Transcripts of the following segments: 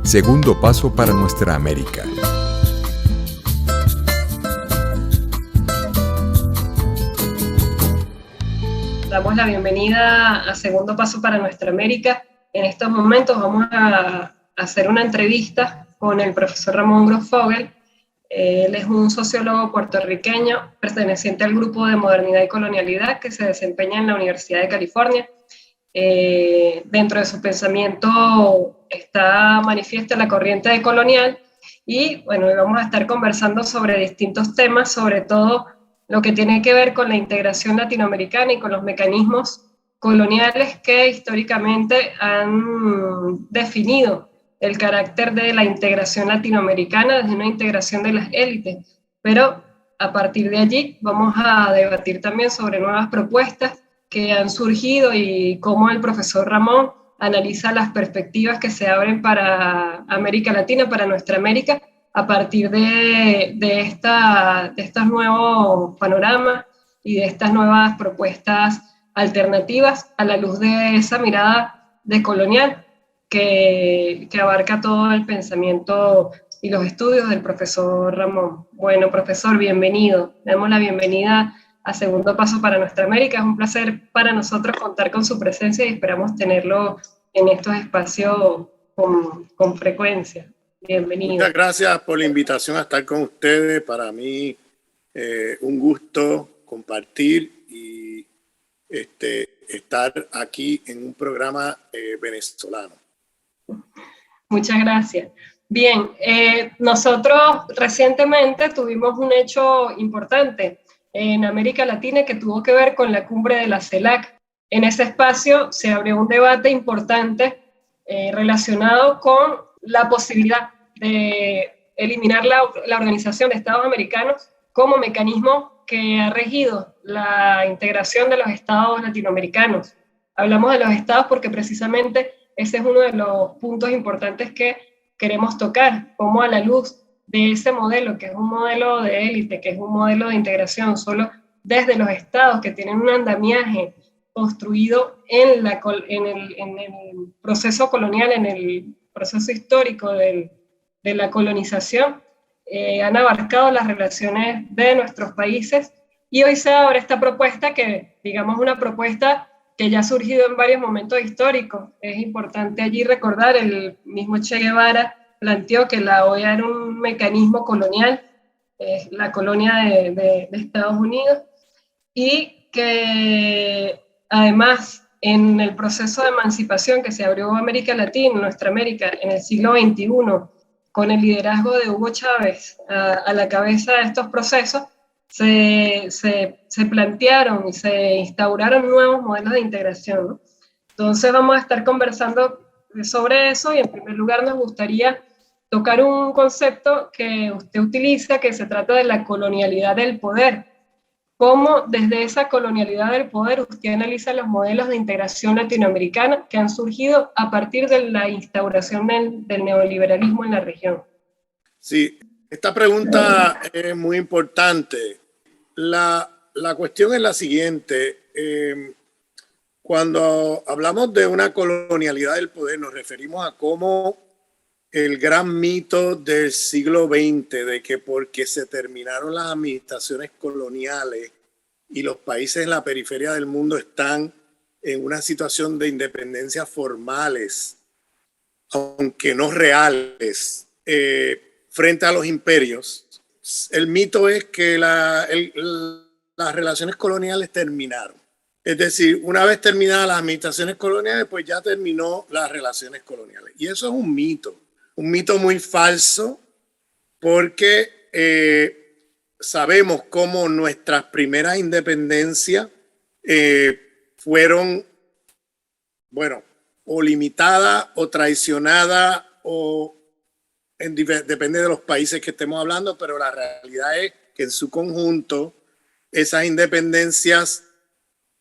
Segundo paso para nuestra América. Damos la bienvenida a Segundo Paso para Nuestra América. En estos momentos vamos a hacer una entrevista con el profesor Ramón Grossfogel. Él es un sociólogo puertorriqueño perteneciente al grupo de Modernidad y Colonialidad que se desempeña en la Universidad de California. Dentro de su pensamiento está manifiesta la corriente decolonial y bueno, vamos a estar conversando sobre distintos temas, sobre todo lo que tiene que ver con la integración latinoamericana y con los mecanismos coloniales que históricamente han definido el carácter de la integración latinoamericana desde una integración de las élites. Pero a partir de allí vamos a debatir también sobre nuevas propuestas que han surgido y cómo el profesor Ramón analiza las perspectivas que se abren para América Latina, para nuestra América, a partir de estos nuevos panoramas y de estas nuevas propuestas alternativas a la luz de esa mirada decolonial que abarca todo el pensamiento y los estudios del profesor Ramón. Bueno, profesor, bienvenido. Le damos la bienvenida a Segundo Paso para Nuestra América. Es un placer para nosotros contar con su presencia y esperamos tenerlo en estos espacios con frecuencia. Bienvenido. Muchas gracias por la invitación a estar con ustedes. Para mí un gusto compartir y estar aquí en un programa venezolano. Muchas gracias. Bien, nosotros recientemente tuvimos un hecho importante en América Latina que tuvo que ver con la cumbre de la CELAC. En ese espacio se abrió un debate importante relacionado con la posibilidad de eliminar la Organización de Estados Americanos como mecanismo que ha regido la integración de los estados latinoamericanos. Hablamos de los estados porque precisamente ese es uno de los puntos importantes que queremos tocar, como a la luz de ese modelo, que es un modelo de élite, que es un modelo de integración, solo desde los estados que tienen un andamiaje construido en el proceso colonial, en el proceso histórico de la colonización, han abarcado las relaciones de nuestros países, y hoy se abre esta propuesta que, digamos, una propuesta que ya ha surgido en varios momentos históricos. Es importante allí recordar, el mismo Che Guevara planteó que la OEA era un mecanismo colonial, la colonia de Estados Unidos, y que además en el proceso de emancipación que se abrió América Latina, nuestra América, en el siglo XXI, con el liderazgo de Hugo Chávez a la cabeza de estos procesos, se plantearon y se instauraron nuevos modelos de integración, ¿no? Entonces vamos a estar conversando sobre eso, y en primer lugar nos gustaría tocar un concepto que usted utiliza, que se trata de la colonialidad del poder. ¿Cómo desde esa colonialidad del poder usted analiza los modelos de integración latinoamericana que han surgido a partir de la instauración del neoliberalismo en la región? Sí, esta pregunta es muy importante. La cuestión es la siguiente. Cuando hablamos de una colonialidad del poder, nos referimos a cómo el gran mito del siglo XX de que porque se terminaron las administraciones coloniales y los países en la periferia del mundo están en una situación de independencia formales, aunque no reales, frente a los imperios, el mito es que las relaciones coloniales terminaron. Es decir, una vez terminadas las administraciones coloniales, pues ya terminó las relaciones coloniales. Y eso es un mito muy falso, porque sabemos cómo nuestras primeras independencias fueron, bueno, o limitadas o traicionadas, o depende de los países que estemos hablando, pero la realidad es que en su conjunto esas independencias,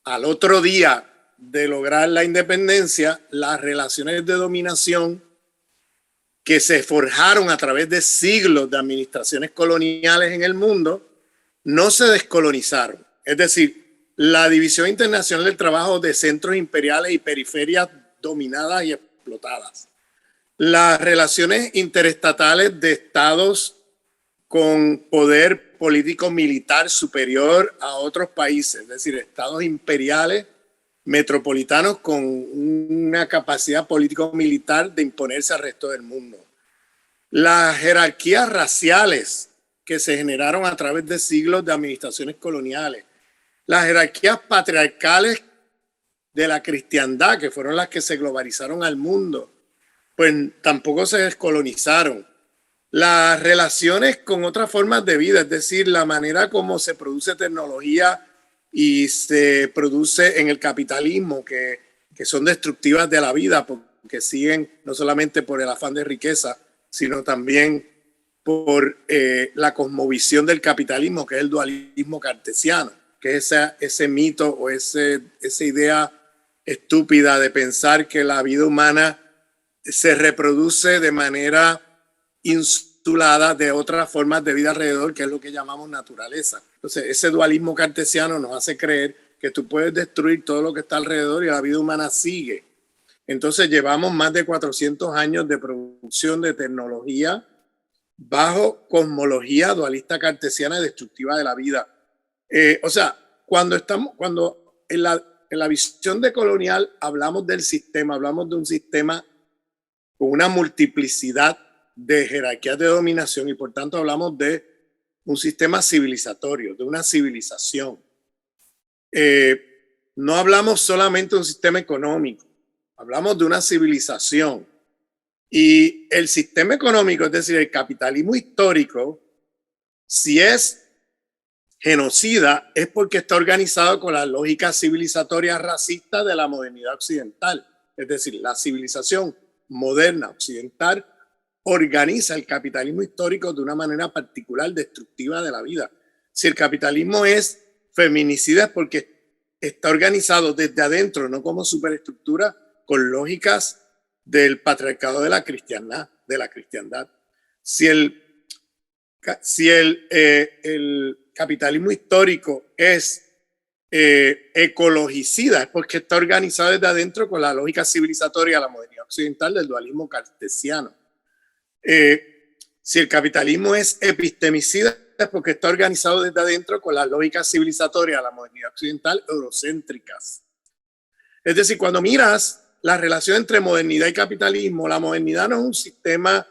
al otro día de lograr la independencia, las relaciones de dominación que se forjaron a través de siglos de administraciones coloniales en el mundo, no se descolonizaron. Es decir, la División Internacional del Trabajo de centros imperiales y periferias dominadas y explotadas. Las relaciones interestatales de estados con poder político militar superior a otros países, es decir, estados imperiales metropolitanos con una capacidad político-militar de imponerse al resto del mundo. Las jerarquías raciales que se generaron a través de siglos de administraciones coloniales, las jerarquías patriarcales de la cristiandad, que fueron las que se globalizaron al mundo, pues tampoco se descolonizaron. Las relaciones con otras formas de vida, es decir, la manera como se produce tecnología y se produce en el capitalismo, que son destructivas de la vida, porque siguen no solamente por el afán de riqueza, sino también por la cosmovisión del capitalismo, que es el dualismo cartesiano, que es ese mito o esa idea estúpida de pensar que la vida humana se reproduce de manera insulada de otras formas de vida alrededor, que es lo que llamamos naturaleza. Entonces, ese dualismo cartesiano nos hace creer que tú puedes destruir todo lo que está alrededor y la vida humana sigue. Entonces, llevamos más de 400 años de producción de tecnología bajo cosmología dualista cartesiana y destructiva de la vida. O sea, cuando en la visión de colonial hablamos del sistema, hablamos de un sistema con una multiplicidad de jerarquías de dominación y por tanto hablamos de un sistema civilizatorio, de una civilización. No hablamos solamente de un sistema económico, hablamos de una civilización. Y el sistema económico, es decir, el capitalismo histórico, si es genocida, es porque está organizado con la lógica civilizatoria racista de la modernidad occidental. Es decir, la civilización moderna occidental organiza el capitalismo histórico de una manera particular destructiva de la vida. Si el capitalismo es feminicida es porque está organizado desde adentro, no como superestructura, con lógicas del patriarcado de la cristiandad. Si el capitalismo histórico es ecologicida, es porque está organizado desde adentro con la lógica civilizatoria de la modernidad occidental del dualismo cartesiano. Si el capitalismo es epistemicida, es porque está organizado desde adentro con las lógicas civilizatorias de la modernidad occidental eurocéntricas. Es decir, cuando miras la relación entre modernidad y capitalismo, la modernidad no es un sistema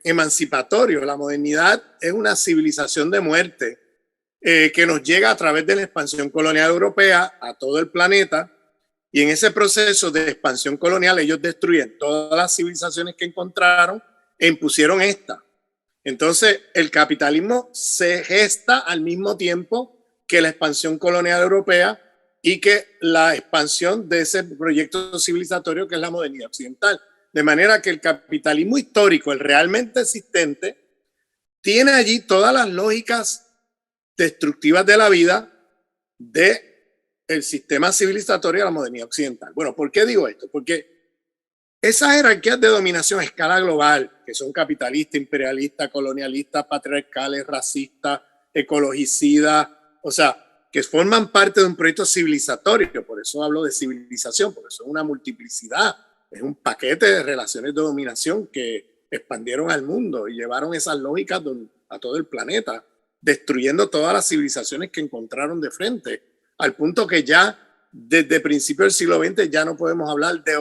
emancipatorio, la modernidad es una civilización de muerte que nos llega a través de la expansión colonial europea a todo el planeta, y en ese proceso de expansión colonial ellos destruyen todas las civilizaciones que encontraron e impusieron esta. Entonces el capitalismo se gesta al mismo tiempo que la expansión colonial europea y que la expansión de ese proyecto civilizatorio que es la modernidad occidental. De manera que el capitalismo histórico, el realmente existente, tiene allí todas las lógicas destructivas de la vida del sistema civilizatorio de la modernidad occidental. Bueno, ¿por qué digo esto? Porque esas jerarquías de dominación a escala global, que son capitalistas, imperialistas, colonialistas, patriarcales, racistas, ecologicidas, o sea, que forman parte de un proyecto civilizatorio, por eso hablo de civilización, porque son una multiplicidad, es un paquete de relaciones de dominación que expandieron al mundo y llevaron esas lógicas a todo el planeta, destruyendo todas las civilizaciones que encontraron de frente, al punto que ya desde principios del siglo XX ya no podemos hablar de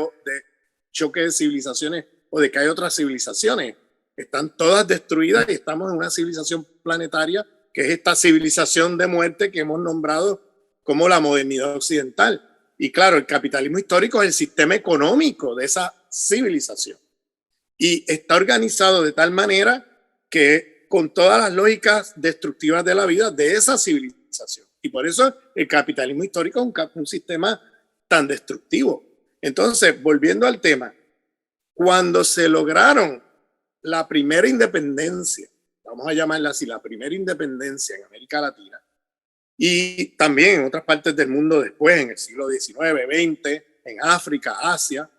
choque de civilizaciones o de que hay otras civilizaciones. Están todas destruidas y estamos en una civilización planetaria que es esta civilización de muerte que hemos nombrado como la modernidad occidental. Y claro, el capitalismo histórico es el sistema económico de esa civilización. Y está organizado de tal manera que con todas las lógicas destructivas de la vida de esa civilización. Y por eso el capitalismo histórico es un sistema tan destructivo. Entonces, volviendo al tema, cuando se lograron la primera independencia, vamos a llamarla así, la primera independencia en América Latina, y también en otras partes del mundo después, en el siglo XIX, XX, en África, Asia,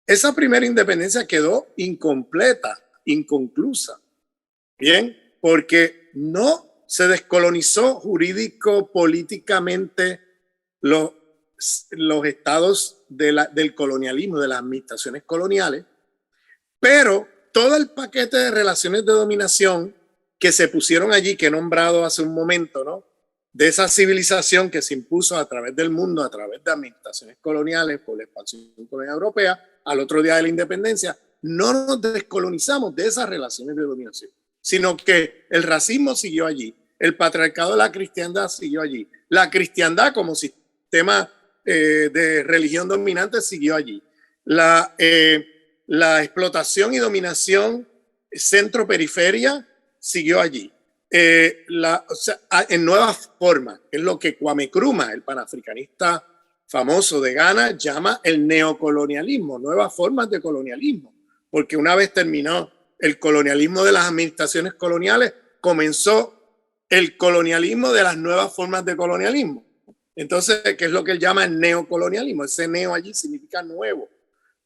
esa primera independencia quedó incompleta, inconclusa. Bien, porque no se descolonizó jurídico-políticamente los estados del colonialismo, de las administraciones coloniales, Pero todo el paquete de relaciones de dominación que se pusieron allí, que he nombrado hace un momento, ¿no? De esa civilización que se impuso a través del mundo, a través de administraciones coloniales, por la expansión colonial europea, al otro día de la independencia, no nos descolonizamos de esas relaciones de dominación, sino que el racismo siguió allí, el patriarcado de la cristiandad siguió allí, la cristiandad como sistema de religión dominante siguió allí, la explotación y dominación centro-periferia siguió allí. O sea, en nuevas formas, es lo que Kwame Nkrumah, el panafricanista famoso de Ghana, llama el neocolonialismo, nuevas formas de colonialismo, porque una vez terminó el colonialismo de las administraciones coloniales, comenzó el colonialismo de las nuevas formas de colonialismo. Entonces, ¿qué es lo que él llama el neocolonialismo? Ese neo allí significa nuevo.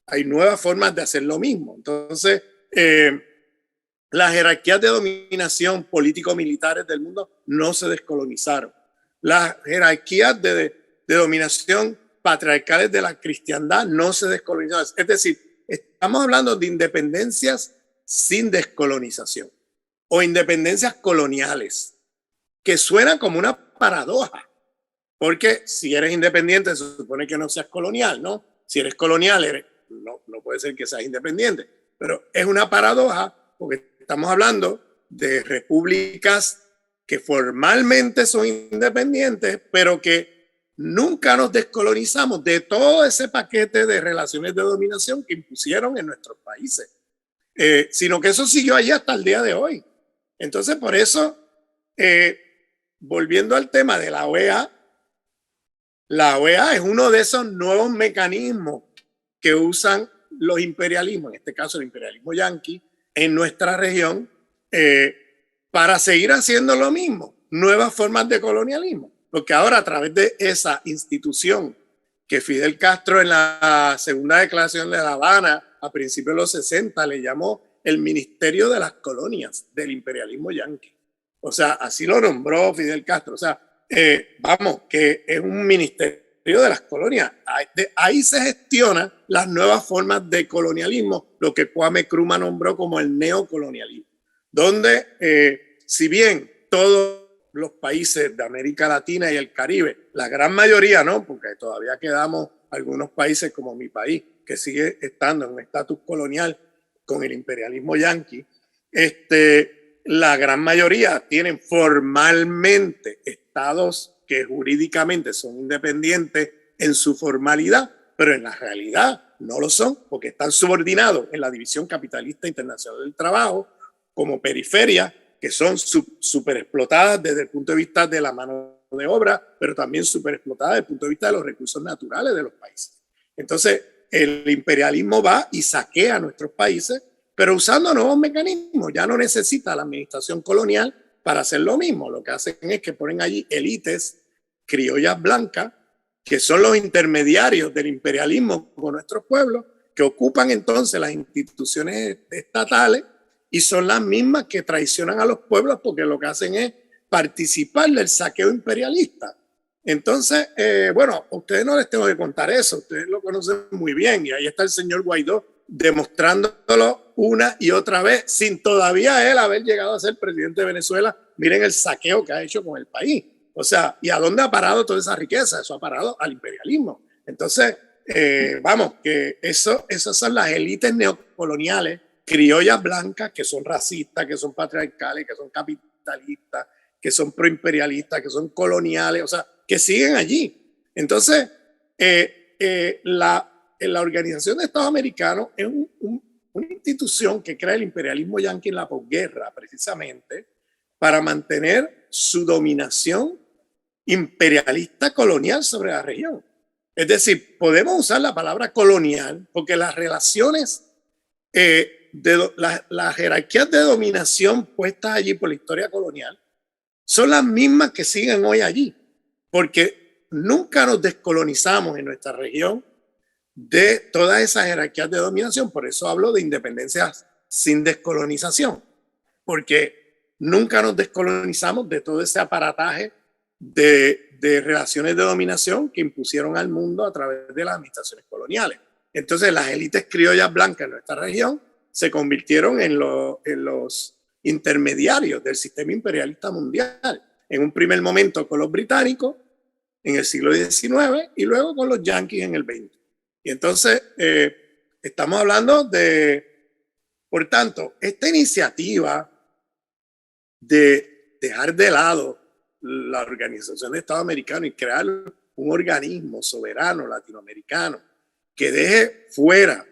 Hay nuevas formas de hacer lo mismo. Entonces, las jerarquías de dominación político-militares del mundo no se descolonizaron. Las jerarquías de dominación patriarcales de la cristiandad no se descolonizaron. Es decir, estamos hablando de independencias sin descolonización o independencias coloniales, que suena como una paradoja, porque si eres independiente se supone que no seas colonial, ¿no? Si eres colonial, no puede ser que seas independiente, pero es una paradoja porque estamos hablando de repúblicas que formalmente son independientes, pero que nunca nos descolonizamos de todo ese paquete de relaciones de dominación que impusieron en nuestros países, sino que eso siguió allí hasta el día de hoy. Entonces, por eso, volviendo al tema de la OEA es uno de esos nuevos mecanismos que usan los imperialismos, en este caso el imperialismo yanqui, en nuestra región, para seguir haciendo lo mismo, nuevas formas de colonialismo. Porque ahora, a través de esa institución que Fidel Castro en la segunda declaración de La Habana a principios de los 60 le llamó el Ministerio de las Colonias del imperialismo yanqui. O sea, así lo nombró Fidel Castro. O sea, vamos, que es un ministerio de las colonias. Ahí se gestionan las nuevas formas de colonialismo, lo que Kwame Nkrumah nombró como el neocolonialismo, donde si bien todos los países de América Latina y el Caribe, la gran mayoría no, porque todavía quedamos algunos países como mi país, que sigue estando en un estatus colonial con el imperialismo yanqui, la gran mayoría tienen formalmente estados que jurídicamente son independientes en su formalidad, pero en la realidad no lo son, porque están subordinados en la división capitalista internacional del trabajo como periferias que son súper explotadas desde el punto de vista de la mano de obra, pero también súper explotadas desde el punto de vista de los recursos naturales de los países. Entonces, el imperialismo va y saquea a nuestros países, pero usando nuevos mecanismos. Ya no necesita la administración colonial para hacer lo mismo. Lo que hacen es que ponen allí élites criollas blancas, que son los intermediarios del imperialismo con nuestros pueblos, que ocupan entonces las instituciones estatales y son las mismas que traicionan a los pueblos porque lo que hacen es participar del saqueo imperialista. Entonces, bueno, a ustedes no les tengo que contar eso, ustedes lo conocen muy bien y ahí está el señor Guaidó demostrándolo una y otra vez sin todavía él haber llegado a ser presidente de Venezuela. Miren el saqueo que ha hecho con el país. O sea, ¿y a dónde ha parado toda esa riqueza? Eso ha parado al imperialismo. Entonces, vamos, que esas son las élites neocoloniales, criollas blancas, que son racistas, que son patriarcales, que son capitalistas, que son proimperialistas, que son coloniales, o sea, que siguen allí. Entonces, la Organización de Estados Americanos es una institución que crea el imperialismo yanqui en la posguerra, precisamente, para mantener su dominación imperialista colonial sobre la región. Es decir, podemos usar la palabra colonial porque las relaciones, las jerarquías de dominación puestas allí por la historia colonial son las mismas que siguen hoy allí, porque nunca nos descolonizamos en nuestra región de todas esas jerarquías de dominación. Por eso hablo de independencias sin descolonización, porque nunca nos descolonizamos de todo ese aparataje de relaciones de dominación que impusieron al mundo a través de las administraciones coloniales. Entonces, las élites criollas blancas en nuestra región se convirtieron en los intermediarios del sistema imperialista mundial. En un primer momento con los británicos en el siglo XIX y luego con los yanquis en el XX. Y entonces estamos hablando de, por tanto, esta iniciativa de dejar de lado la Organización de Estados Americanos y crear un organismo soberano latinoamericano que deje fuera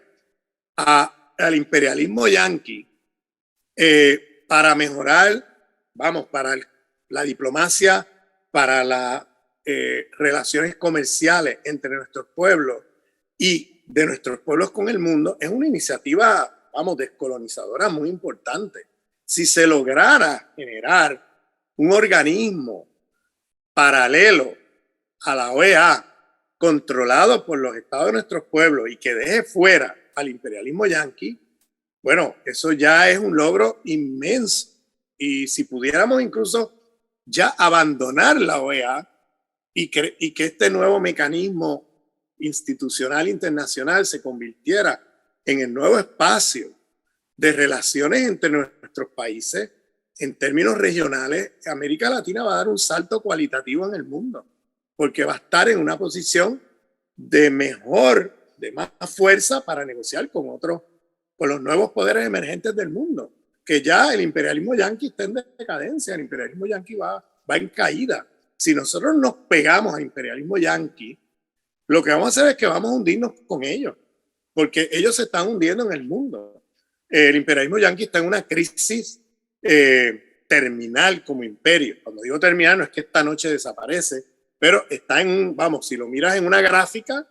al imperialismo yanqui para mejorar, para la diplomacia, para las relaciones comerciales entre nuestros pueblos y de nuestros pueblos con el mundo, es una iniciativa, descolonizadora muy importante. Si se lograra generar un organismo paralelo a la OEA, controlado por los estados de nuestros pueblos y que deje fuera al imperialismo yanqui, bueno, eso ya es un logro inmenso. Y si pudiéramos incluso ya abandonar la OEA y que este nuevo mecanismo institucional internacional se convirtiera en el nuevo espacio de relaciones entre nuestros países en términos regionales, América Latina va a dar un salto cualitativo en el mundo, porque va a estar en una posición de más fuerza para negociar con los nuevos poderes emergentes del mundo, que ya el imperialismo yanqui está en decadencia, el imperialismo yanqui va en caída. Si nosotros nos pegamos al imperialismo yanqui, lo que vamos a hacer es que vamos a hundirnos con ellos, porque ellos se están hundiendo en el mundo. El imperialismo yanqui está en una crisis terminal como imperio. Cuando digo terminal no es que esta noche desaparece, pero está si lo miras en una gráfica,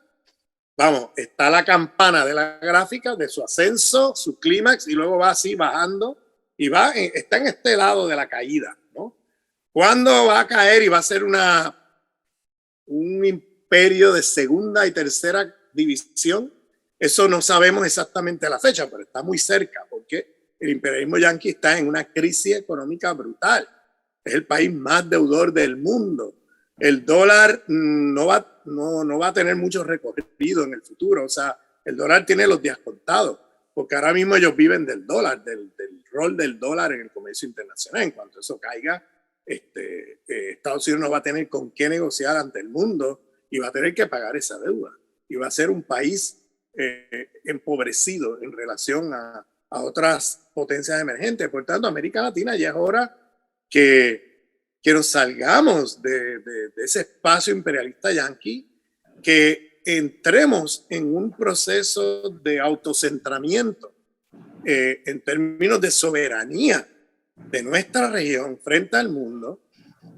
está la campana de la gráfica de su ascenso, su clímax, y luego va así bajando y está en este lado de la caída, ¿no? ¿Cuándo va a caer y va a ser un imperio de segunda y tercera división? Eso no sabemos exactamente la fecha, pero está muy cerca, porque el imperialismo yanqui está en una crisis económica brutal. Es el país más deudor del mundo. El dólar no va a tener mucho recorrido en el futuro. O sea, el dólar tiene los días contados, porque ahora mismo ellos viven del dólar, del rol del dólar en el comercio internacional. En cuanto eso caiga, Estados Unidos no va a tener con qué negociar ante el mundo y va a tener que pagar esa deuda. Y va a ser un país empobrecido en relación a otras potencias emergentes. Por tanto, América Latina ya es hora que nos salgamos de ese espacio imperialista yanqui, que entremos en un proceso de autocentramiento en términos de soberanía de nuestra región frente al mundo,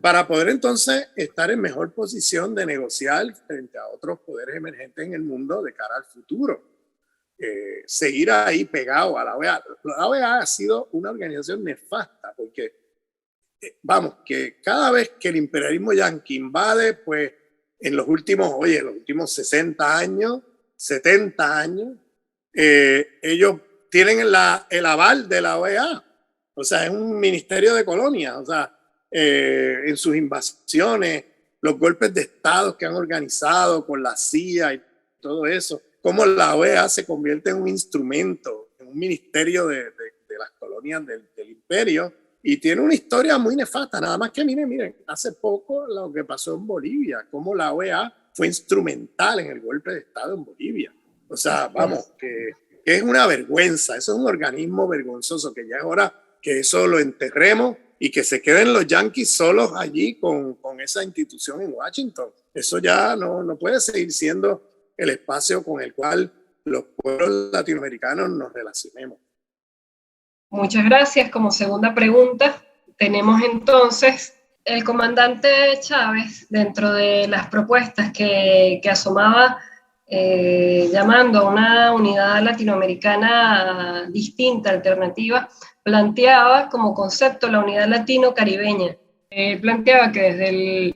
para poder entonces estar en mejor posición de negociar frente a otros poderes emergentes en el mundo de cara al futuro. Seguir ahí pegado a la OEA. La OEA ha sido una organización nefasta, porque que cada vez que el imperialismo yanqui invade, pues en los últimos 60 años, 70 años, ellos tienen el aval de la OEA. O sea, es un ministerio de colonias. O sea, en sus invasiones, los golpes de Estado que han organizado con la CIA y todo eso, cómo la OEA se convierte en un instrumento, en un ministerio de las colonias del imperio, y tiene una historia muy nefasta. Nada más que miren, hace poco lo que pasó en Bolivia, cómo la OEA fue instrumental en el golpe de Estado en Bolivia. O sea, que es una vergüenza, eso es un organismo vergonzoso, que ya es hora que eso lo enterremos y que se queden los yanquis solos allí con esa institución en Washington. Eso ya no puede seguir siendo el espacio con el cual los pueblos latinoamericanos nos relacionemos. Muchas gracias. Como segunda pregunta, tenemos entonces el comandante Chávez, dentro de las propuestas que asomaba llamando a una unidad latinoamericana distinta, alternativa, planteaba como concepto la unidad latino-caribeña. Planteaba que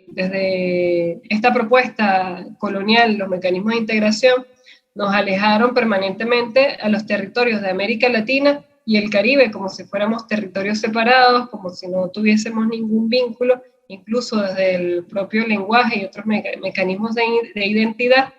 desde esta propuesta colonial, los mecanismos de integración nos alejaron permanentemente a los territorios de América Latina y el Caribe, como si fuéramos territorios separados, como si no tuviésemos ningún vínculo, incluso desde el propio lenguaje y otros mecanismos de identidad,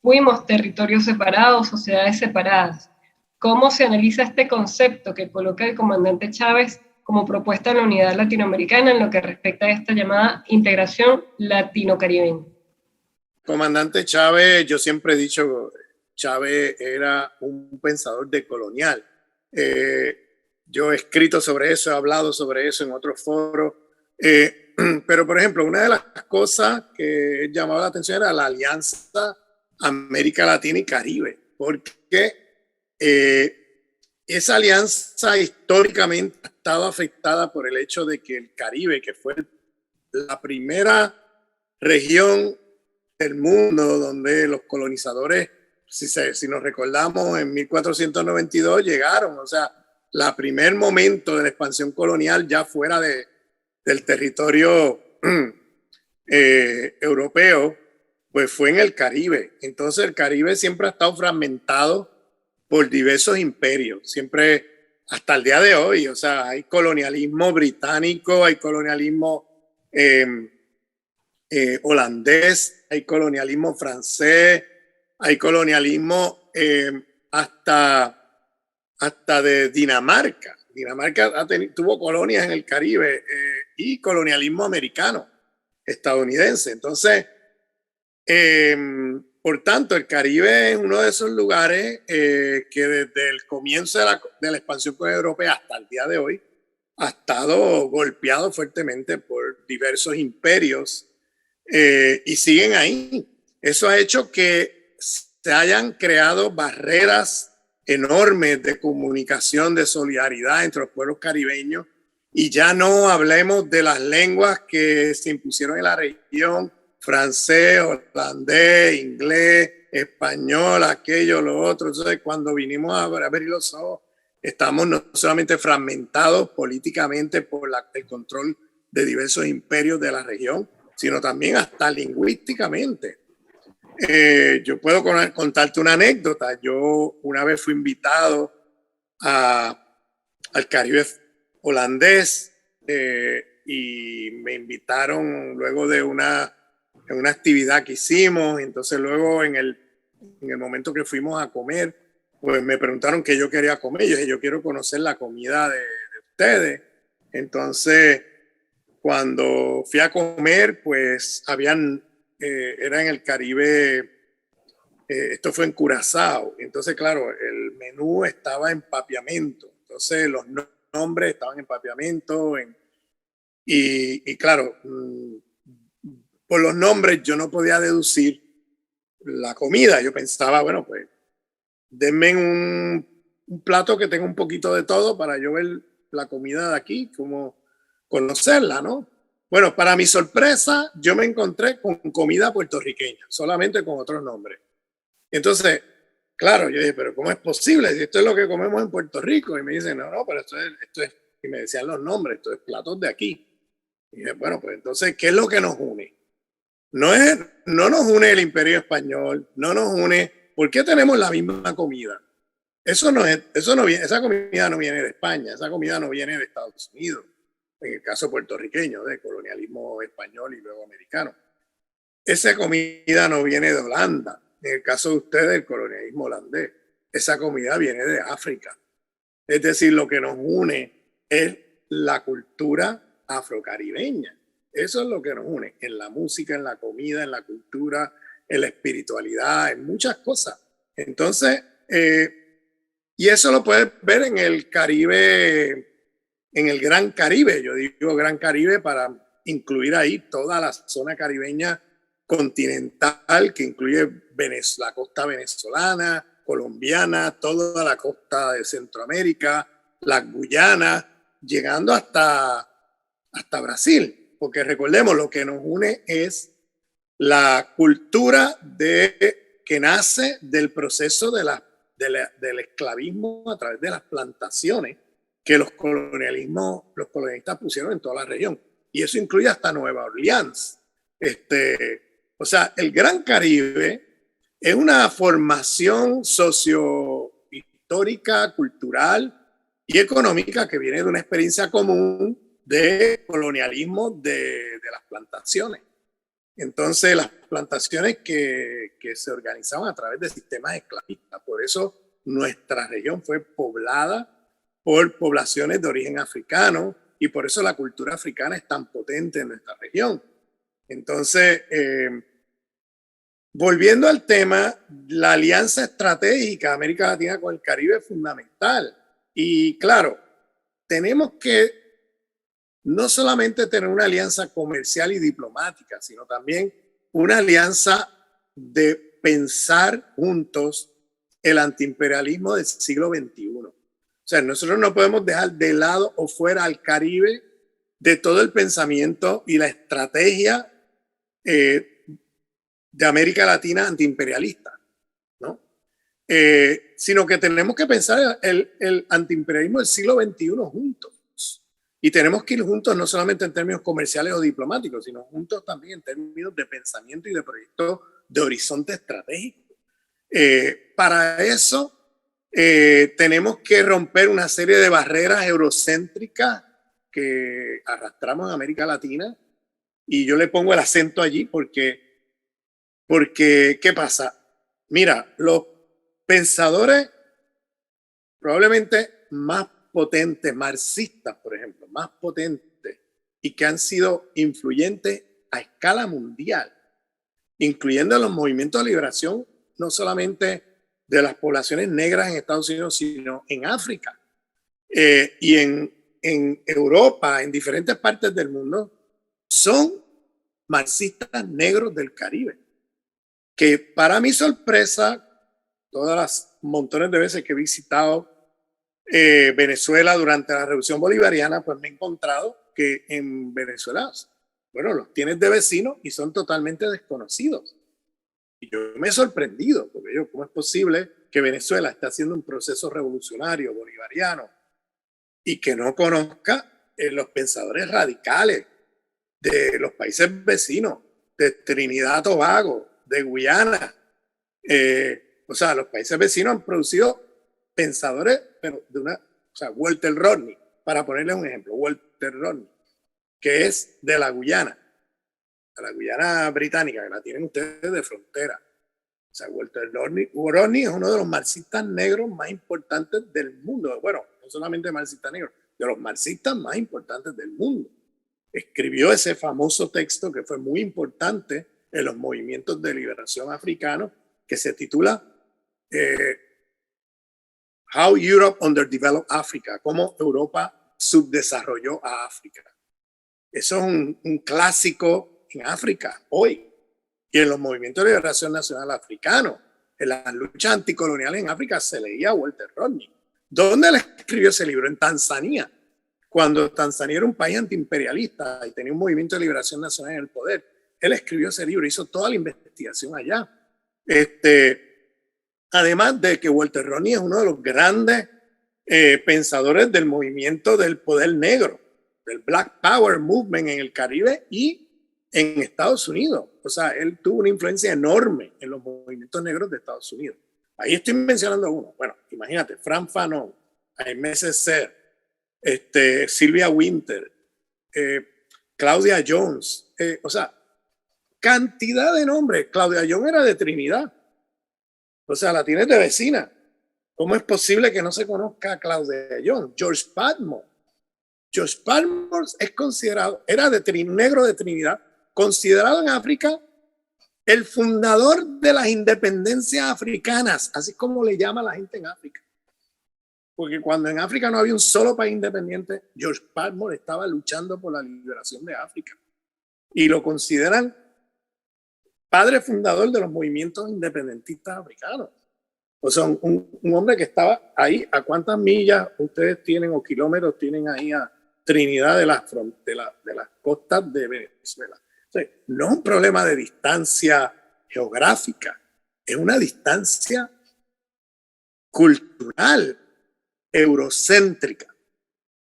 fuimos territorios separados, sociedades separadas. ¿Cómo se analiza este concepto que coloca el comandante Chávez como propuesta de la unidad latinoamericana en lo que respecta a esta llamada integración latino-caribeña? Comandante Chávez, yo siempre he dicho, Chávez era un pensador decolonial. Yo he escrito sobre eso, he hablado sobre eso en otros foros. Pero, por ejemplo, una de las cosas que llamaba la atención era la alianza América Latina y Caribe, porque esa alianza históricamente ha estado afectada por el hecho de que el Caribe, que fue la primera región del mundo donde los colonizadores, si nos recordamos, en 1492 llegaron, o sea, el primer momento de la expansión colonial ya fuera del territorio europeo, pues fue en el Caribe. Entonces el Caribe siempre ha estado fragmentado por diversos imperios, siempre hasta el día de hoy. O sea, hay colonialismo británico, hay colonialismo holandés, hay colonialismo francés, hay colonialismo hasta de Dinamarca. Dinamarca tuvo colonias en el Caribe y colonialismo americano, estadounidense. Entonces, por tanto, el Caribe es uno de esos lugares que desde el comienzo de la expansión europea hasta el día de hoy ha estado golpeado fuertemente por diversos imperios y siguen ahí. Eso ha hecho que se hayan creado barreras enormes de comunicación, de solidaridad entre los pueblos caribeños, y ya no hablemos de las lenguas que se impusieron en la región: francés, holandés, inglés, español, aquello, lo otro. Entonces, cuando vinimos a abrir los ojos, estamos no solamente fragmentados políticamente por el control de diversos imperios de la región, sino también hasta lingüísticamente. Yo puedo contarte una anécdota. Yo una vez fui invitado al Caribe holandés y me invitaron luego de una actividad que hicimos. Entonces luego en el momento que fuimos a comer, pues me preguntaron qué yo quería comer. Yo dije, yo quiero conocer la comida de ustedes. Entonces, cuando fui a comer, pues era en el Caribe, esto fue en Curazao. Entonces, claro, el menú estaba en papiamento. Entonces, los nombres estaban en papiamento. Y claro, por los nombres yo no podía deducir la comida. Yo pensaba, bueno, pues denme un plato que tenga un poquito de todo para yo ver la comida de aquí, como conocerla, ¿no? Bueno, para mi sorpresa, yo me encontré con comida puertorriqueña, solamente con otros nombres. Entonces, claro, yo dije, pero ¿cómo es posible? Si esto es lo que comemos en Puerto Rico. Y me dicen, no, pero esto es, y me decían los nombres, esto es platos de aquí. Y dije, bueno, pues entonces, ¿qué es lo que nos une? No nos une el Imperio Español, no nos une. ¿Por qué tenemos la misma comida? Esa comida no viene de España, esa comida no viene de Estados Unidos, en el caso puertorriqueño, de colonialismo español y luego americano. Esa comida no viene de Holanda, en el caso de ustedes, el colonialismo holandés. Esa comida viene de África. Es decir, lo que nos une es la cultura afrocaribeña. Eso es lo que nos une en la música, en la comida, en la cultura, en la espiritualidad, en muchas cosas. Entonces, y eso lo puedes ver en el Caribe, en el Gran Caribe. Yo digo Gran Caribe para incluir ahí toda la zona caribeña continental, que incluye la costa venezolana, colombiana, toda la costa de Centroamérica, las Guyanas, llegando hasta Brasil. Porque recordemos, lo que nos une es la cultura que nace del proceso del esclavismo a través de las plantaciones que los colonialistas pusieron en toda la región. Y eso incluye hasta Nueva Orleans. O sea, el Gran Caribe es una formación sociohistórica, cultural y económica que viene de una experiencia común de colonialismo de las plantaciones. Entonces, las plantaciones que se organizaban a través de sistemas esclavistas. Por eso nuestra región fue poblada por poblaciones de origen africano y por eso la cultura africana es tan potente en nuestra región. Entonces, volviendo al tema, la alianza estratégica de América Latina con el Caribe es fundamental. Y claro, tenemos que no solamente tener una alianza comercial y diplomática, sino también una alianza de pensar juntos el antiimperialismo del siglo XXI. O sea, nosotros no podemos dejar de lado o fuera al Caribe de todo el pensamiento y la estrategia de América Latina antiimperialista, ¿no? Sino que tenemos que pensar el antiimperialismo del siglo XXI juntos. Y tenemos que ir juntos no solamente en términos comerciales o diplomáticos, sino juntos también en términos de pensamiento y de proyectos de horizonte estratégico. Para eso tenemos que romper una serie de barreras eurocéntricas que arrastramos en América Latina. Y yo le pongo el acento allí porque ¿qué pasa? Mira, los pensadores probablemente más potentes, marxistas, por ejemplo, más potentes y que han sido influyentes a escala mundial, incluyendo los movimientos de liberación, no solamente de las poblaciones negras en Estados Unidos, sino en África y en Europa, en diferentes partes del mundo, son marxistas negros del Caribe. Que para mi sorpresa, todas las montones de veces que he visitado Venezuela durante la Revolución Bolivariana, pues me he encontrado que en Venezuela, bueno, los tienes de vecinos y son totalmente desconocidos. Y yo me he sorprendido, porque yo, ¿cómo es posible que Venezuela esté haciendo un proceso revolucionario bolivariano y que no conozca los pensadores radicales de los países vecinos, de Trinidad y Tobago, de Guyana? O sea, los países vecinos han producido pensadores, pero o sea, Walter Rodney, para ponerles un ejemplo, Walter Rodney, que es de la Guyana británica, que la tienen ustedes de frontera. O sea, Walter Rodney es uno de los marxistas negros más importantes del mundo. Bueno, no solamente marxistas negros, de los marxistas más importantes del mundo. Escribió ese famoso texto que fue muy importante en los movimientos de liberación africanos, que se titula How Europe Underdeveloped Africa, cómo Europa subdesarrolló a África. Eso es un clásico en África hoy y en los movimientos de liberación nacional africanos. En las luchas anticoloniales en África se leía a Walter Rodney. ¿Dónde él escribió ese libro? En Tanzania, cuando Tanzania era un país antiimperialista y tenía un movimiento de liberación nacional en el poder. Él escribió ese libro, hizo toda la investigación allá. Además de que Walter Rodney es uno de los grandes pensadores del movimiento del poder negro, del Black Power Movement en el Caribe y en Estados Unidos. O sea, él tuvo una influencia enorme en los movimientos negros de Estados Unidos. Ahí estoy mencionando uno. Bueno, imagínate, Frank Fanon, Aimé Césaire, Sylvia Wynter, Claudia Jones, o sea, cantidad de nombres. Claudia Jones era de Trinidad. O sea, la tienes de vecina. ¿Cómo es posible que no se conozca a Claudia Jones? George Padmore. George Padmore es considerado, era negro de Trinidad, considerado en África el fundador de las independencias africanas, así como le llama la gente en África. Porque cuando en África no había un solo país independiente, George Padmore estaba luchando por la liberación de África. Y lo consideran padre fundador de los movimientos independentistas africanos. O sea, un hombre que estaba ahí. ¿A cuántas millas ustedes tienen o kilómetros tienen ahí a Trinidad de las costas de Venezuela? O sea, no es un problema de distancia geográfica, es una distancia cultural, eurocéntrica,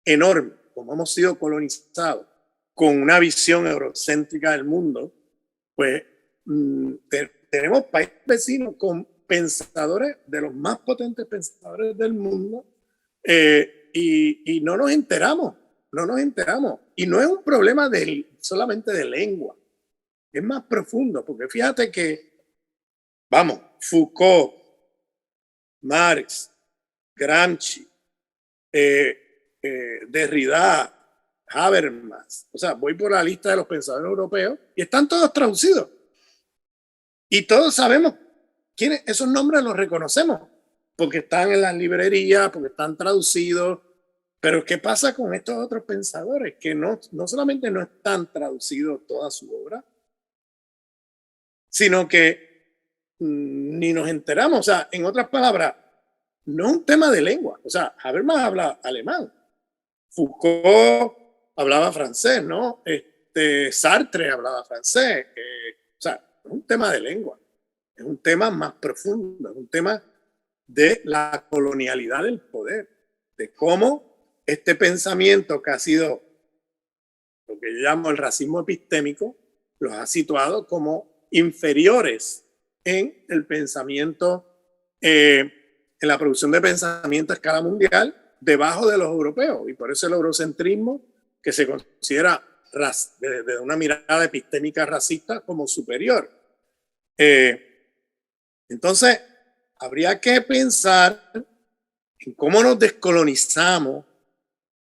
enorme. Como hemos sido colonizados con una visión eurocéntrica del mundo, pues tenemos países vecinos con pensadores, de los más potentes pensadores del mundo, y no nos enteramos. Y no es un problema solamente de lengua, es más profundo, porque fíjate que, vamos, Foucault, Marx, Gramsci, Derrida, Habermas. O sea, voy por la lista de los pensadores europeos y están todos traducidos. Y todos sabemos quiénes, esos nombres los reconocemos, porque están en las librerías, porque están traducidos. Pero ¿qué pasa con estos otros pensadores? Que no solamente no están traducidos toda su obra, sino que ni nos enteramos. O sea, en otras palabras, no es un tema de lengua. O sea, Habermas habla alemán. Foucault hablaba francés, ¿no? Sartre hablaba francés. O sea, no es un tema de lengua. Es un tema más profundo. Es un tema de la colonialidad del poder. De cómo este pensamiento que ha sido lo que yo llamo el racismo epistémico, los ha situado como inferiores en el pensamiento, en la producción de pensamiento a escala mundial, debajo de los europeos. Y por eso el eurocentrismo, que se considera desde una mirada epistémica racista como superior. Entonces, habría que pensar en cómo nos descolonizamos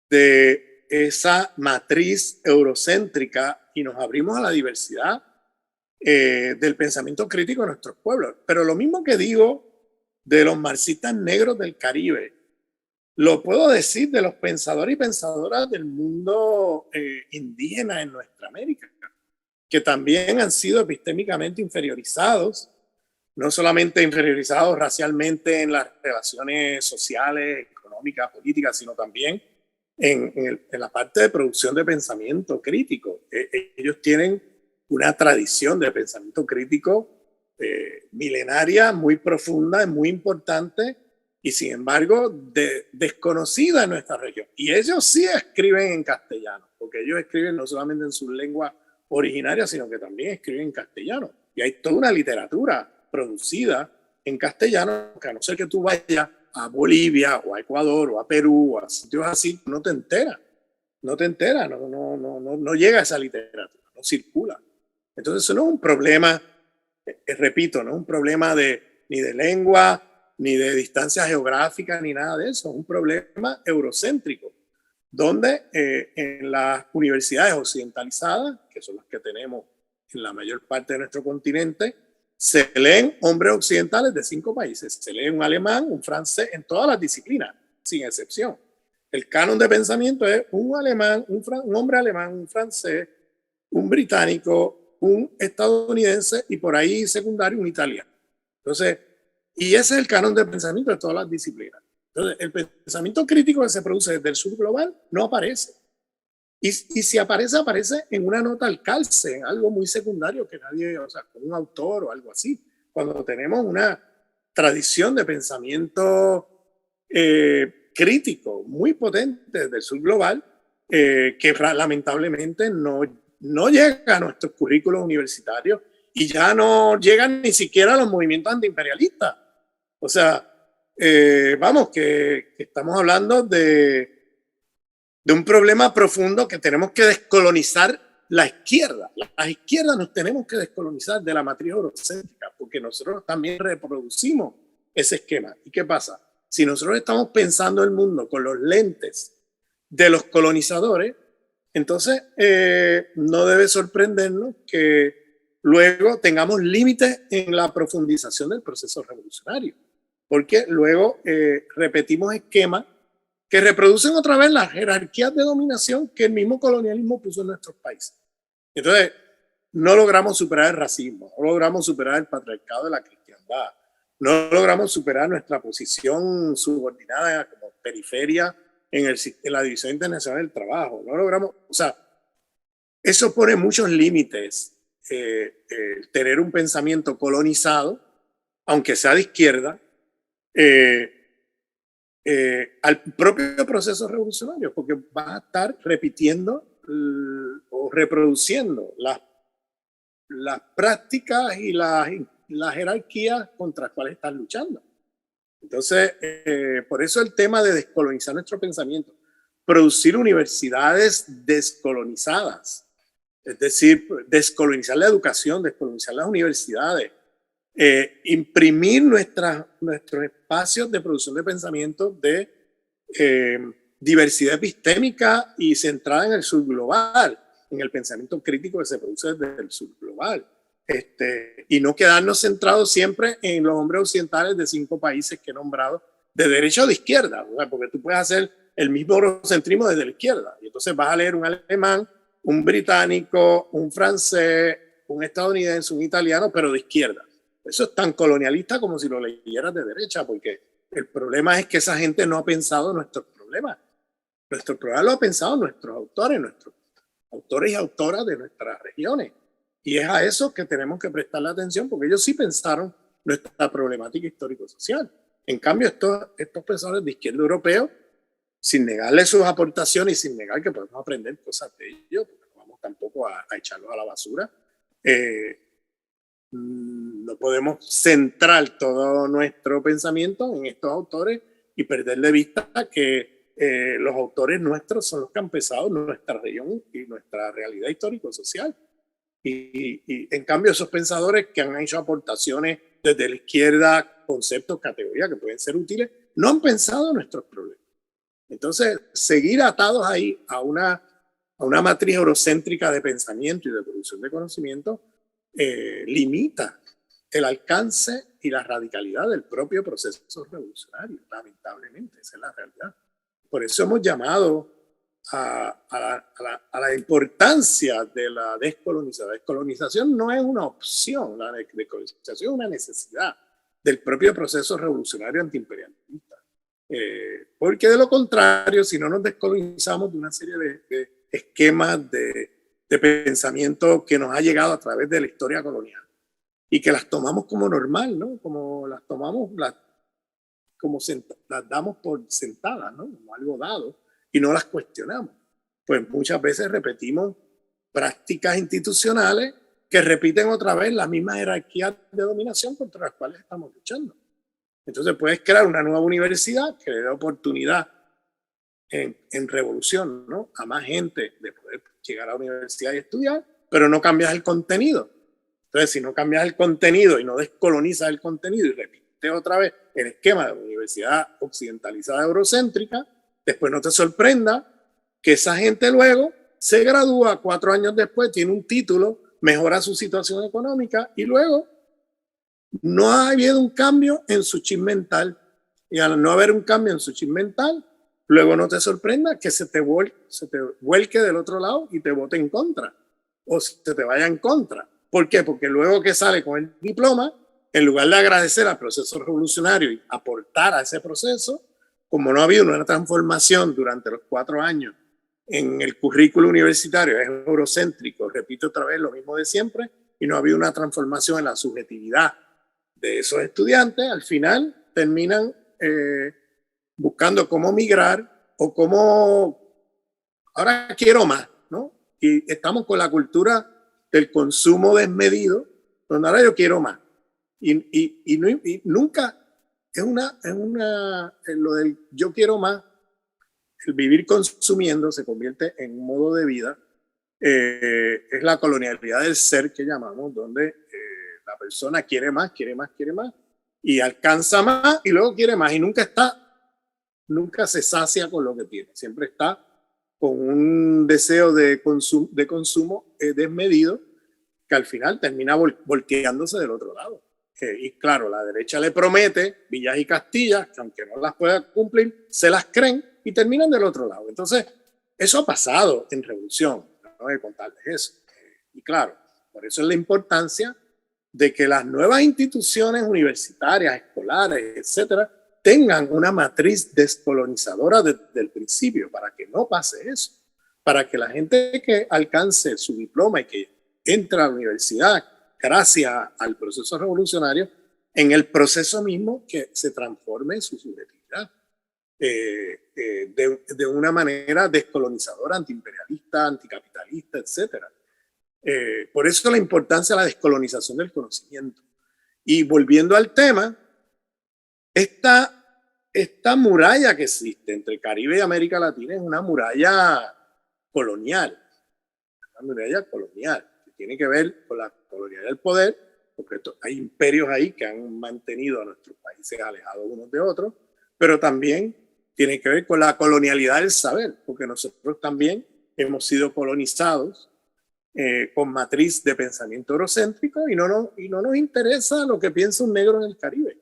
de esa matriz eurocéntrica y nos abrimos a la diversidad del pensamiento crítico de nuestros pueblos. Pero lo mismo que digo de los marxistas negros del Caribe, lo puedo decir de los pensadores y pensadoras del mundo indígena en nuestra América, que también han sido epistémicamente inferiorizados, no solamente inferiorizados racialmente en las relaciones sociales, económicas, políticas, sino también en la parte de producción de pensamiento crítico. Ellos tienen una tradición de pensamiento crítico milenaria, muy profunda, muy importante, y sin embargo desconocida en nuestra región. Y ellos sí escriben en castellano, porque ellos escriben no solamente en su lengua originaria, sino que también escriben en castellano. Y hay toda una literatura producida en castellano, que a no ser que tú vayas a Bolivia o a Ecuador o a Perú o a sitios así, no te enteras, no llega a esa literatura, no circula. Entonces eso no es un problema, repito, no es un problema ni de lengua, ni de distancia geográfica, ni nada de eso, es un problema eurocéntrico, donde en las universidades occidentalizadas, que son las que tenemos en la mayor parte de nuestro continente, se leen hombres occidentales de 5 países. Se lee un alemán, un francés, en todas las disciplinas, sin excepción. El canon de pensamiento es un alemán, un hombre alemán, un francés, un británico, un estadounidense y por ahí secundario un italiano. Entonces, y ese es el canon de pensamiento de todas las disciplinas. Entonces, el pensamiento crítico que se produce desde el sur global no aparece. Y si aparece, aparece en una nota al calce, en algo muy secundario que nadie, o sea, con un autor o algo así. Cuando tenemos una tradición de pensamiento crítico muy potente desde el sur global, que lamentablemente no llega a nuestros currículos universitarios y ya no llegan ni siquiera a los movimientos antiimperialistas. O sea, vamos, que estamos hablando de un problema profundo que tenemos que descolonizar la izquierda. Las izquierdas nos tenemos que descolonizar de la matriz eurocéntrica, porque nosotros también reproducimos ese esquema. ¿Y qué pasa? Si nosotros estamos pensando el mundo con los lentes de los colonizadores, entonces no debe sorprendernos que luego tengamos límites en la profundización del proceso revolucionario, porque luego repetimos esquemas que reproducen otra vez las jerarquías de dominación que el mismo colonialismo puso en nuestros países. Entonces, no logramos superar el racismo, no logramos superar el patriarcado de la cristiandad, no logramos superar nuestra posición subordinada como periferia en la División Internacional del Trabajo, no logramos, o sea, eso pone muchos límites, tener un pensamiento colonizado, aunque sea de izquierda, al propio proceso revolucionario, porque vas a estar repitiendo o reproduciendo las prácticas y las jerarquías contra las cuales estás luchando. Entonces, por eso el tema de descolonizar nuestro pensamiento, producir universidades descolonizadas, es decir, descolonizar la educación, descolonizar las universidades, imprimir nuestros espacios de producción de pensamiento de diversidad epistémica y centrada en el sur global, en el pensamiento crítico que se produce desde el sur global. Y no quedarnos centrados siempre en los hombres occidentales de 5 países que he nombrado, de derecha o de izquierda, ¿verdad? Porque tú puedes hacer el mismo eurocentrismo desde la izquierda, y entonces vas a leer un alemán, un británico, un francés, un estadounidense, un italiano, pero de izquierda. Eso es tan colonialista como si lo leyeras de derecha, porque el problema es que esa gente no ha pensado nuestros problemas. Nuestros problemas lo han pensado nuestros autores y autoras de nuestras regiones. Y es a eso que tenemos que prestarle atención, porque ellos sí pensaron nuestra problemática histórico-social. En cambio, estos pensadores de izquierda europeo, sin negarle sus aportaciones y sin negar que podemos aprender cosas de ellos, porque no vamos tampoco a echarlos a la basura, no podemos centrar todo nuestro pensamiento en estos autores y perder de vista que los autores nuestros son los que han pensado nuestra región y nuestra realidad histórico-social. Y en cambio esos pensadores que han hecho aportaciones desde la izquierda, conceptos, categorías que pueden ser útiles, no han pensado nuestros problemas. Entonces, seguir atados ahí a una matriz eurocéntrica de pensamiento y de producción de conocimiento limita el alcance y la radicalidad del propio proceso revolucionario, lamentablemente, esa es la realidad. Por eso hemos llamado a la importancia de la descolonización. La descolonización no es una opción, la descolonización es una necesidad del propio proceso revolucionario antiimperialista. Porque de lo contrario, si no nos descolonizamos de una serie de esquemas de pensamiento que nos ha llegado a través de la historia colonial y que las tomamos como normal, ¿no? Como las tomamos, las damos por sentadas, ¿no? Como algo dado, y no las cuestionamos. Pues muchas veces repetimos prácticas institucionales que repiten otra vez las mismas jerarquías de dominación contra las cuales estamos luchando. Entonces puedes crear una nueva universidad que le dé oportunidad en revolución, ¿no? A más gente de poder llegar a la universidad y estudiar, pero no cambias el contenido. Entonces, si no cambias el contenido y no descolonizas el contenido y repites otra vez el esquema de la universidad occidentalizada eurocéntrica, después no te sorprenda que esa gente luego se gradúa 4 años después, tiene un título, mejora su situación económica y luego no ha habido un cambio en su chip mental. Y al no haber un cambio en su chip mental, luego no te sorprenda que se te vuelque del otro lado y te vote en contra o se te vaya en contra. ¿Por qué? Porque luego que sale con el diploma, en lugar de agradecer al proceso revolucionario y aportar a ese proceso, como no ha habido una transformación durante los 4 años en el currículo universitario, es eurocéntrico, repito otra vez lo mismo de siempre, y no ha habido una transformación en la subjetividad de esos estudiantes, al final terminan buscando cómo migrar o cómo ahora quiero más, ¿no? Y estamos con la cultura del consumo desmedido, donde ahora yo quiero más. Y nunca lo del yo quiero más, el vivir consumiendo se convierte en un modo de vida, es la colonialidad del ser que llamamos, donde la persona quiere más, y alcanza más y luego quiere más y nunca se sacia con lo que tiene, siempre está con un deseo de consumo desmedido que al final termina volteándose del otro lado. Y claro, la derecha le promete villas y castillas que aunque no las pueda cumplir, se las creen y terminan del otro lado. Entonces, eso ha pasado en revolución, no voy a contarles eso. Y claro, por eso es la importancia de que las nuevas instituciones universitarias, escolares, etcétera, tengan una matriz descolonizadora desde el principio, para que no pase eso, para que la gente que alcance su diploma y que entra a la universidad gracias al proceso revolucionario, en el proceso mismo que se transforme en su subjetividad de una manera descolonizadora, antiimperialista, anticapitalista, etcétera. Por eso la importancia de la descolonización del conocimiento. Y volviendo al tema, esta muralla que existe entre Caribe y América Latina es una muralla colonial, que tiene que ver con la colonialidad del poder porque hay imperios ahí que han mantenido a nuestros países alejados unos de otros, pero también tiene que ver con la colonialidad del saber, porque nosotros también hemos sido colonizados con matriz de pensamiento eurocéntrico y no nos interesa lo que piensa un negro en el Caribe,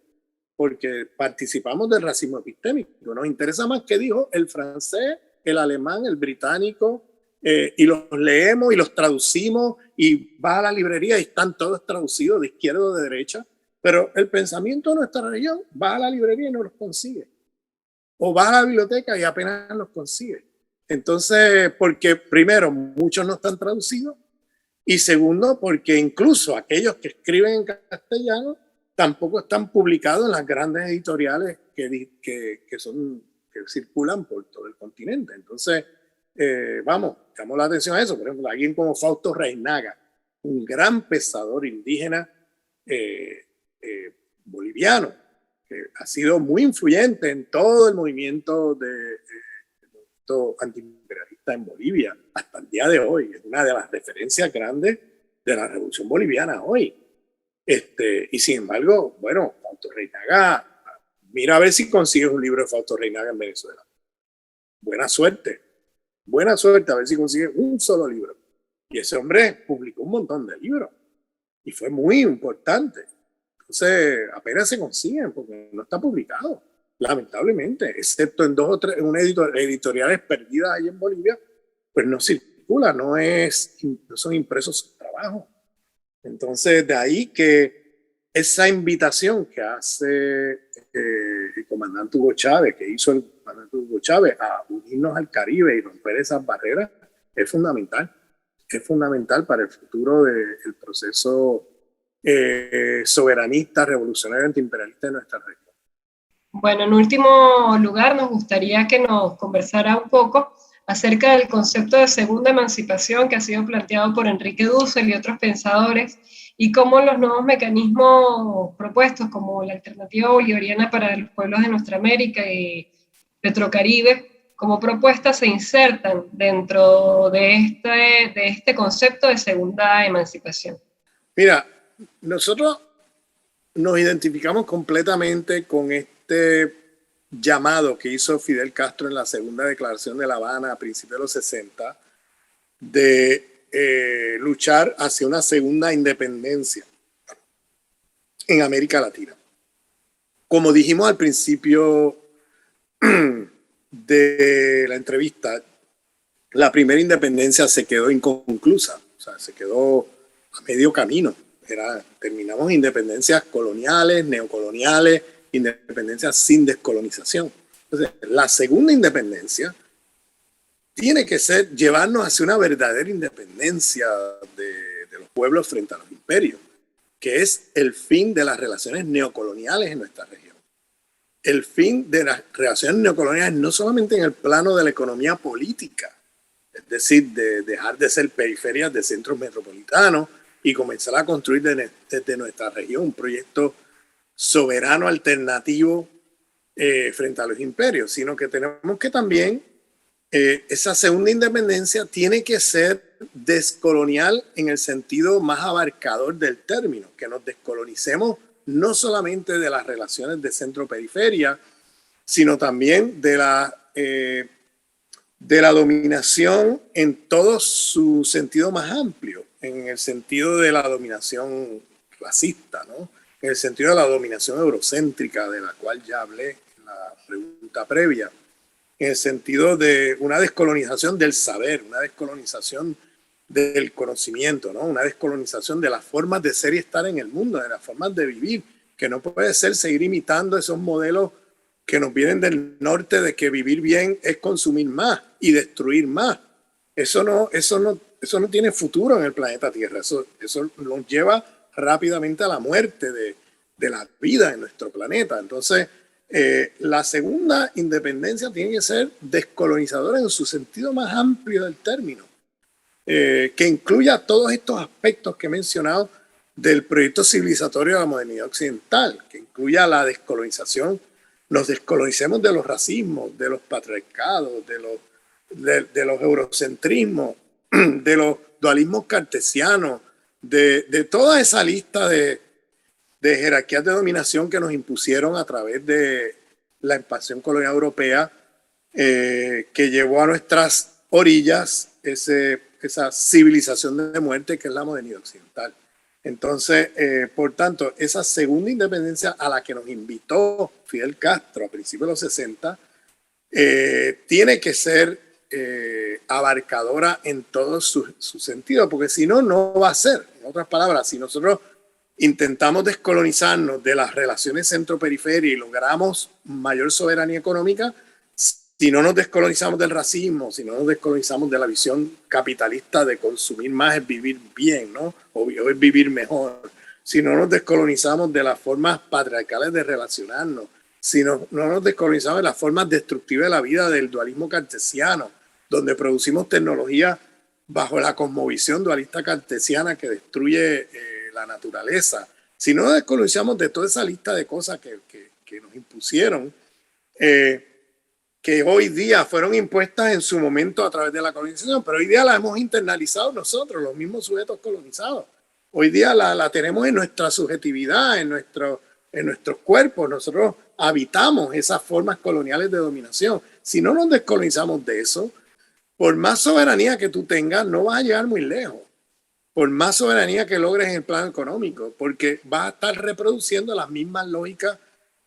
porque participamos del racismo epistémico. Nos interesa más qué dijo el francés, el alemán, el británico, y los leemos y los traducimos y vas a la librería y están todos traducidos de izquierda o de derecha, pero el pensamiento de nuestra región, vas a la librería y no los consigue. O vas a la biblioteca y apenas los consigue. Entonces, porque primero, muchos no están traducidos, y segundo, porque incluso aquellos que escriben en castellano tampoco están publicados en las grandes editoriales que circulan por todo el continente. Entonces, llamó la atención a eso. Por ejemplo, alguien como Fausto Reinaga, un gran pensador indígena boliviano, que ha sido muy influyente en todo el movimiento antiimperialista en Bolivia hasta el día de hoy. Es una de las referencias grandes de la revolución boliviana hoy. Y sin embargo, bueno, Fausto Reinaga, mira a ver si consigues un libro de Fausto Reinaga en Venezuela. Buena suerte a ver si consigues un solo libro. Y ese hombre publicó un montón de libros y fue muy importante. Entonces, apenas se consiguen porque no está publicado, lamentablemente, excepto en 2 o 3 editoriales perdidas ahí en Bolivia, pues no circula, no son impresos sus trabajos. Entonces, de ahí que esa invitación que hace el comandante Hugo Chávez, que hizo el comandante Hugo Chávez a unirnos al Caribe y romper esas barreras, es fundamental. Es fundamental para el futuro del proceso soberanista, revolucionario, antiimperialista de nuestra región. Bueno, en último lugar, nos gustaría que nos conversara un poco acerca del concepto de segunda emancipación que ha sido planteado por Enrique Dussel y otros pensadores, y cómo los nuevos mecanismos propuestos, como la alternativa bolivariana para los pueblos de nuestra América y Petrocaribe, como propuestas se insertan dentro de este concepto de segunda emancipación. Mira, nosotros nos identificamos completamente con este llamado que hizo Fidel Castro en la segunda declaración de La Habana a principios de los 60 de luchar hacia una segunda independencia en América Latina. Como dijimos al principio de la entrevista, la primera independencia se quedó inconclusa, o sea, se quedó a medio camino. Terminamos independencias coloniales, neocoloniales, independencias sin descolonización. Entonces, la segunda independencia tiene que llevarnos hacia una verdadera independencia de los pueblos frente a los imperios, que es el fin de las relaciones neocoloniales en nuestra región. El fin de las relaciones neocoloniales no solamente en el plano de la economía política, es decir, de dejar de ser periferias de centros metropolitanos y comenzar a construir desde nuestra región un proyecto soberano alternativo frente a los imperios, sino que tenemos que también, esa segunda independencia tiene que ser descolonial en el sentido más abarcador del término, que nos descolonicemos no solamente de las relaciones de centro-periferia, sino también de la dominación en todo su sentido más amplio, en el sentido de la dominación racista, ¿no? En el sentido de la dominación eurocéntrica, de la cual ya hablé en la pregunta previa, en el sentido de una descolonización del saber, una descolonización del conocimiento, ¿no? Una descolonización de las formas de ser y estar en el mundo, de las formas de vivir, que no puede ser seguir imitando esos modelos que nos vienen del norte de que vivir bien es consumir más y destruir más. Eso no tiene futuro en el planeta Tierra. Eso nos lleva rápidamente a la muerte de la vida en nuestro planeta. Entonces, la segunda independencia tiene que ser descolonizadora en su sentido más amplio del término, que incluya todos estos aspectos que he mencionado del proyecto civilizatorio de la modernidad occidental, que incluya la descolonización, nos descolonicemos de los racismos, de los patriarcados, de los eurocentrismos, de los dualismos cartesianos, de toda esa lista de de jerarquías de dominación que nos impusieron a través de la expansión colonial europea, que llevó a nuestras orillas esa civilización de muerte que es la modernidad occidental. Entonces, por tanto, esa segunda independencia a la que nos invitó Fidel Castro a principios de los 60, tiene que ser abarcadora en todo su sentido, porque si no, no va a ser. En otras palabras, si nosotros intentamos descolonizarnos de las relaciones centro-periferia y logramos mayor soberanía económica, si no nos descolonizamos del racismo, si no nos descolonizamos de la visión capitalista de consumir más es vivir bien, ¿no? O es vivir mejor, si no nos descolonizamos de las formas patriarcales de relacionarnos, si no nos descolonizamos de las formas destructivas de la vida del dualismo cartesiano, donde producimos tecnología bajo la cosmovisión dualista cartesiana que destruye la naturaleza, si no nos descolonizamos de toda esa lista de cosas que nos impusieron, que hoy día fueron impuestas en su momento a través de la colonización, pero hoy día la hemos internalizado nosotros, los mismos sujetos colonizados. Hoy día la tenemos en nuestra subjetividad, en nuestros cuerpos. Nosotros habitamos esas formas coloniales de dominación. Si no nos descolonizamos de eso, por más soberanía que tú tengas, no vas a llegar muy lejos. Por más soberanía que logres en el plano económico, porque vas a estar reproduciendo las mismas lógicas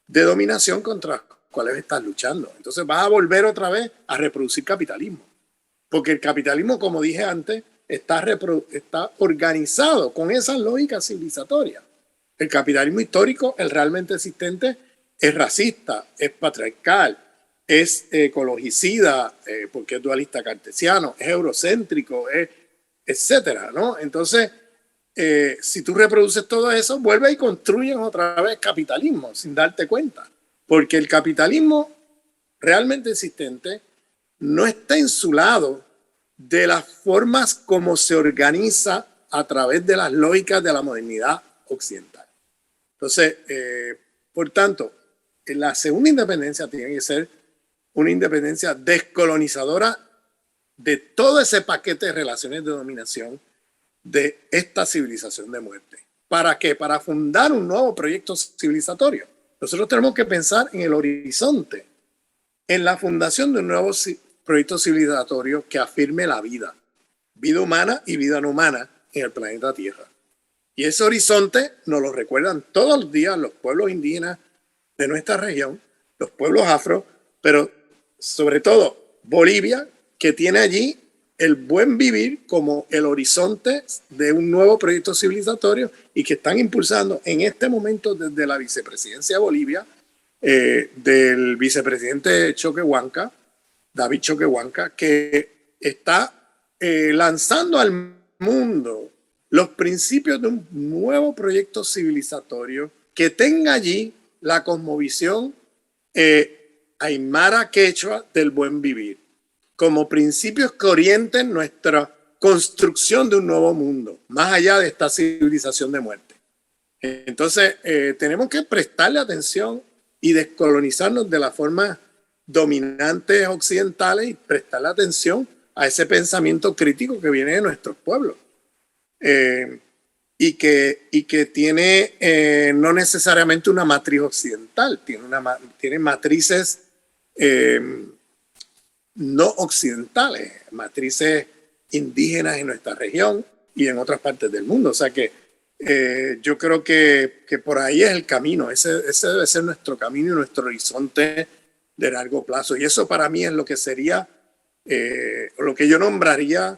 de dominación contra las cuales estás luchando. Entonces vas a volver otra vez a reproducir capitalismo. Porque el capitalismo, como dije antes, está organizado con esas lógicas civilizatorias. El capitalismo histórico, el realmente existente, es racista, es patriarcal, es ecologicida, porque es dualista cartesiano, es eurocéntrico, etcétera, ¿no? Entonces, si tú reproduces todo eso, vuelve y construyen otra vez capitalismo sin darte cuenta. Porque el capitalismo realmente existente no está insulado de las formas como se organiza a través de las lógicas de la modernidad occidental. Entonces, por tanto, la segunda independencia tiene que ser una independencia descolonizadora de todo ese paquete de relaciones de dominación de esta civilización de muerte. ¿Para qué? Para fundar un nuevo proyecto civilizatorio. Nosotros tenemos que pensar en el horizonte, en la fundación de un nuevo proyecto civilizatorio que afirme la vida humana y vida no humana en el planeta Tierra. Y ese horizonte nos lo recuerdan todos los días los pueblos indígenas de nuestra región, los pueblos afro, pero sobre todo Bolivia, que tiene allí el buen vivir como el horizonte de un nuevo proyecto civilizatorio y que están impulsando en este momento desde la vicepresidencia de Bolivia, del vicepresidente Choquehuanca, David Choquehuanca, que está lanzando al mundo los principios de un nuevo proyecto civilizatorio que tenga allí la cosmovisión aymara quechua del buen vivir, como principios que orienten nuestra construcción de un nuevo mundo, más allá de esta civilización de muerte. Entonces, tenemos que prestarle atención y descolonizarnos de las formas dominantes occidentales y prestarle atención a ese pensamiento crítico que viene de nuestros pueblos. Y que tiene no necesariamente una matriz occidental, tiene matrices no occidentales, matrices indígenas en nuestra región y en otras partes del mundo. O sea que yo creo que por ahí es el camino, ese debe ser nuestro camino y nuestro horizonte de largo plazo. Y eso para mí es lo que sería, lo que yo nombraría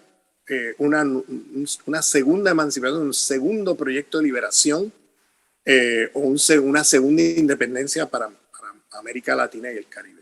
una segunda emancipación, un segundo proyecto de liberación o una segunda independencia para América Latina y el Caribe.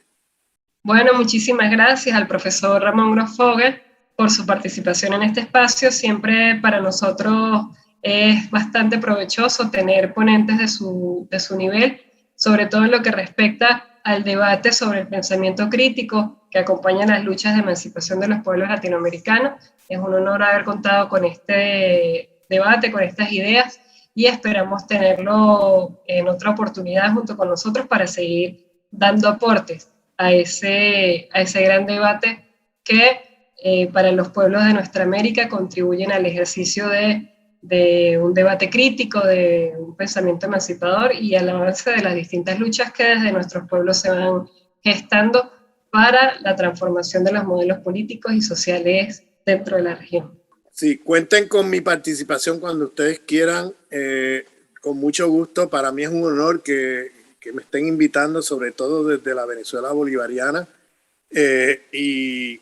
Bueno, muchísimas gracias al profesor Ramón Grosfoguel por su participación en este espacio. Siempre para nosotros es bastante provechoso tener ponentes de su nivel, sobre todo en lo que respecta al debate sobre el pensamiento crítico que acompaña las luchas de emancipación de los pueblos latinoamericanos. Es un honor haber contado con este debate, con estas ideas, y esperamos tenerlo en otra oportunidad junto con nosotros para seguir dando aportes a ese gran debate que para los pueblos de nuestra América contribuyen al ejercicio de de un debate crítico, de un pensamiento emancipador y al avance de las distintas luchas que desde nuestros pueblos se van gestando para la transformación de los modelos políticos y sociales dentro de la región. Sí, cuenten con mi participación cuando ustedes quieran, con mucho gusto. Para mí es un honor que me estén invitando, sobre todo desde la Venezuela bolivariana. Y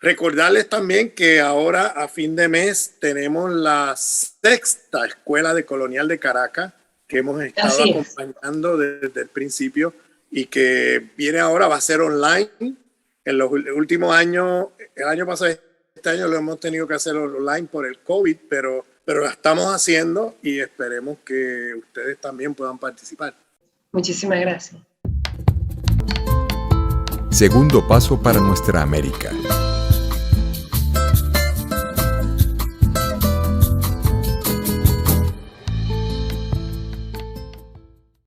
recordarles también que ahora a fin de mes tenemos la 6ª Escuela de Colonial de Caracas, que hemos estado acompañando desde el principio y que viene ahora, va a ser online. En los últimos años, el año pasado, este año lo hemos tenido que hacer online por el COVID, pero la estamos haciendo y esperemos que ustedes también puedan participar. Muchísimas gracias. Segundo paso para nuestra América.